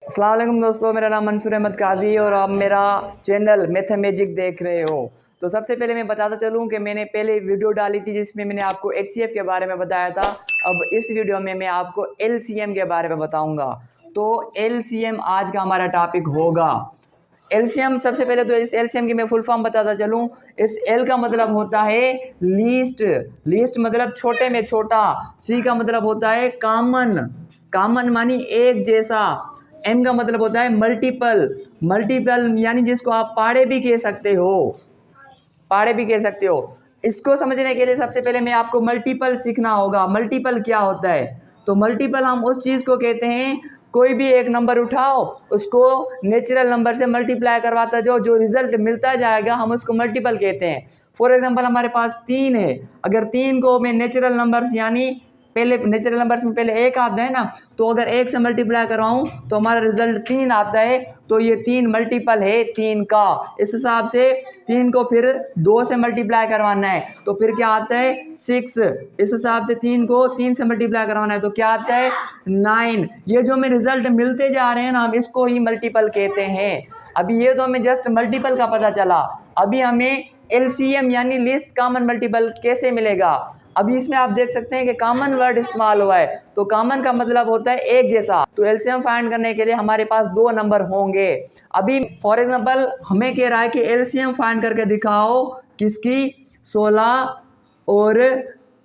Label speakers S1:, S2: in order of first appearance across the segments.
S1: अस्सलाम वालेकुम दोस्तों, मेरा नाम मंसूर अहमद काजी और आप मेरा चैनल मैथमेजिक देख रहे हो। तो सबसे पहले मैं बताता चलूं कि मैंने पहले वीडियो डाली थी जिसमें मैंने आपको एचसीएफ के बारे में बताया था। अब इस वीडियो में मैं आपको एलसीएम के बारे में बताऊंगा। तो एलसीएम आज का हमारा टॉपिक होगा। एलसीएम सबसे पहले तो इस एलसीएम की मैं फुल फॉर्म बताता चलूं। इस एल का मतलब होता है लीस्ट, लीस्ट मतलब छोटे में छोटा। सी का मतलब होता है कॉमन, कॉमन मानी एक जैसा। एम का मतलब होता है मल्टीपल, मल्टीपल यानी जिसको आप पाड़े भी कह सकते हो, पाड़े भी कह सकते हो। इसको समझने के लिए सबसे पहले मैं आपको मल्टीपल सीखना होगा। मल्टीपल क्या होता है? तो मल्टीपल हम उस चीज़ को कहते हैं, कोई भी एक नंबर उठाओ, उसको नेचुरल नंबर से मल्टीप्लाई करवाता जाओ, जो रिजल्ट मिलता जाएगा हम उसको मल्टीपल कहते हैं। फॉर एग्जांपल हमारे पास 3 है, अगर 3 को मैं नेचुरल नंबर्स यानी पहले नेचुरल नंबर्स में पहले 1 आता है ना, तो अगर 1 से मल्टीप्लाई करवाऊँ तो हमारा रिजल्ट 3 आता है। तो ये 3 मल्टीपल है 3 का। इस हिसाब से 3 को फिर 2 से मल्टीप्लाई करवाना है तो फिर क्या आता है 6। इस हिसाब से 3 को 3 से मल्टीप्लाई करवाना है तो क्या आता है 9। ये जो हमें रिजल्ट मिलते जा रहे हैं ना, हम इसको ही मल्टीपल कहते हैं। अभी ये तो हमें जस्ट मल्टीपल का पता चला, अभी हमें एलसीएम यानी लीस्ट कॉमन मल्टीपल कैसे मिलेगा। अभी इसमें आप देख सकते हैं कि कॉमन वर्ड इस्तेमाल हुआ है, तो कॉमन का मतलब होता है एक जैसा। तो एलसीएम फाइंड करने के लिए हमारे पास 2 नंबर होंगे। अभी फॉर एग्जांपल हमें कह रहा है कि एलसीएम फाइंड करके दिखाओ किसकी, 16 और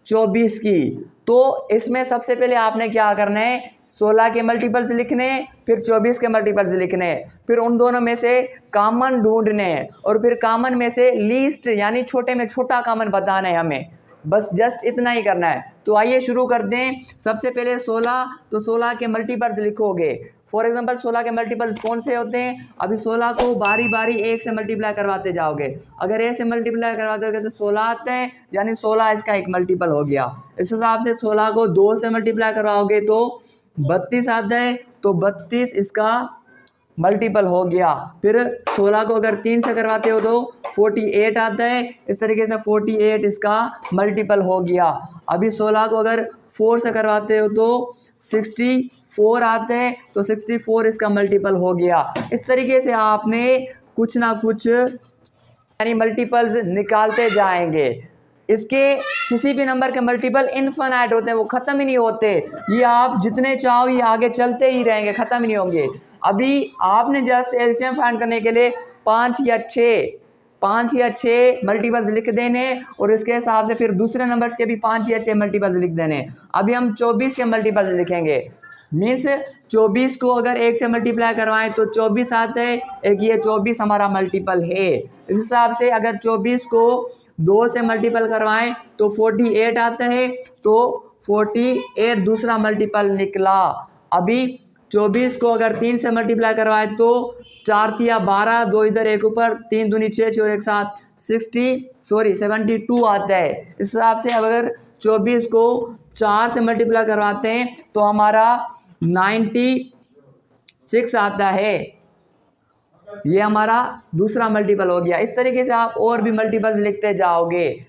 S1: 24 की। तो इसमें सबसे पहले आपने क्या करना है, 16 के मल्टीपल्स लिखने, फिर 24 के मल्टीपल्स लिखने, फिर उन दोनों में से कॉमन ढूंढने और फिर कॉमन में से लीस्ट यानी छोटे में छोटा कॉमन बताना है हमें। बस जस्ट इतना ही करना है। तो आइए शुरू कर दें। सबसे पहले 16, तो 16 के मल्टीपल्स लिखोगे। फॉर एग्जांपल 16 के मल्टीपल्स कौन से होते हैं? अभी 16 को बारी बारी 1 से मल्टीप्लाई करवाते जाओगे। अगर 1 से मल्टीप्लाई करवाते हो तो 16 आता है, यानी 16 इसका एक मल्टीपल हो गया। इस हिसाब से 16 को 2 से मल्टीप्लाई करवाओगे तो 32 आता है, तो 32 इसका मल्टीपल हो गया। फिर 16 को अगर 3 से करवाते हो तो 48 आता है, इस तरीके से 48 इसका मल्टीपल हो गया। अभी 16 को अगर 4 से करवाते हो तो 64 आते हैं, तो 64 इसका मल्टीपल हो गया। इस तरीके से आपने कुछ ना कुछ यानी मल्टीपल्स निकालते जाएंगे। इसके किसी भी नंबर के मल्टीपल इनफाइनाइट होते हैं, वो ख़त्म ही नहीं होते। ये आप जितने चाहो ये आगे चलते ही रहेंगे, ख़त्म ही नहीं होंगे। अभी आपने जस्ट एलसीएम फाइंड करने के लिए 5 या 6 मल्टीपल्स लिख देने और इसके हिसाब से फिर दूसरे नंबर्स के भी 5 या 6 मल्टीपल्स लिख देने। अभी हम 24 के मल्टीपल्स लिखेंगे। मीन्स 24 को अगर 1 से मल्टीप्लाई करवाएं तो 24 आता है, एक ये 24 हमारा मल्टीपल है। इस हिसाब से अगर 24 को 2 से मल्टीपल करवाएं तो 48 आता है, तो 48 दूसरा मल्टीपल निकला। अभी 24 को अगर 3 से मल्टीप्लाई करवाएं तो 4 तिया 12, 2 इधर 1 ऊपर, 3 दूनी 6, 4 1 7, 72 आता है। इस हिसाब से अगर 24 को 4 से मल्टीप्लाई करवाते हैं तो हमारा 96 आता है, ये हमारा दूसरा मल्टीपल हो गया। इस तरीके से आप और भी मल्टीपल्स लिखते जाओगे।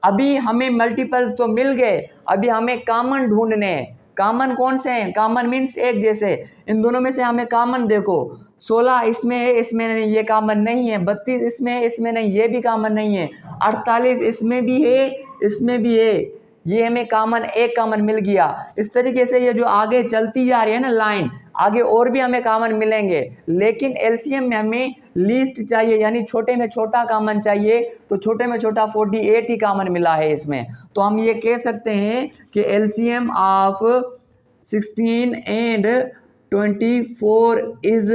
S1: अभी हमें मल्टीपल्स तो मिल गए, अभी हमें कॉमन ढूंढने हैं। कॉमन कौन से हैं? कॉमन मीन्स एक जैसे। इन दोनों में से हमें कॉमन देखो, 16 इसमें है, इसमें नहीं, ये कॉमन नहीं है। 32 इसमें है, इसमें नहीं, ये भी कॉमन नहीं है। 48 इसमें भी है, इसमें भी है, ये हमें कॉमन एक कॉमन मिल गया। इस तरीके से ये जो आगे चलती जा रही है ना लाइन, आगे और भी हमें कॉमन मिलेंगे। लेकिन एलसीएम में हमें लीस्ट चाहिए यानी छोटे में छोटा कॉमन चाहिए, तो छोटे में छोटा 48 ही कॉमन मिला है इसमें। तो हम ये कह सकते हैं कि LCM of 16 and 24 is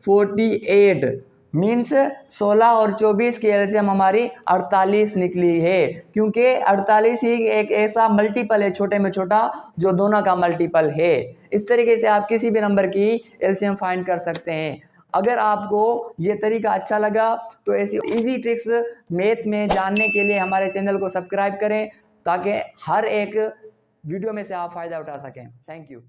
S1: 48। Means 16 और 24 की एलसीएम हमारी 48 निकली है, क्योंकि 48 ही एक ऐसा मल्टीपल है छोटे में छोटा जो दोनों का मल्टीपल है। इस तरीके से आप किसी भी नंबर की एलसीएम फाइंड कर सकते हैं। अगर आपको ये तरीका अच्छा लगा तो ऐसी इजी ट्रिक्स मैथ में जानने के लिए हमारे चैनल को सब्सक्राइब करें, ताकि हर एक वीडियो में से आप फ़ायदा उठा सकें। Thank you.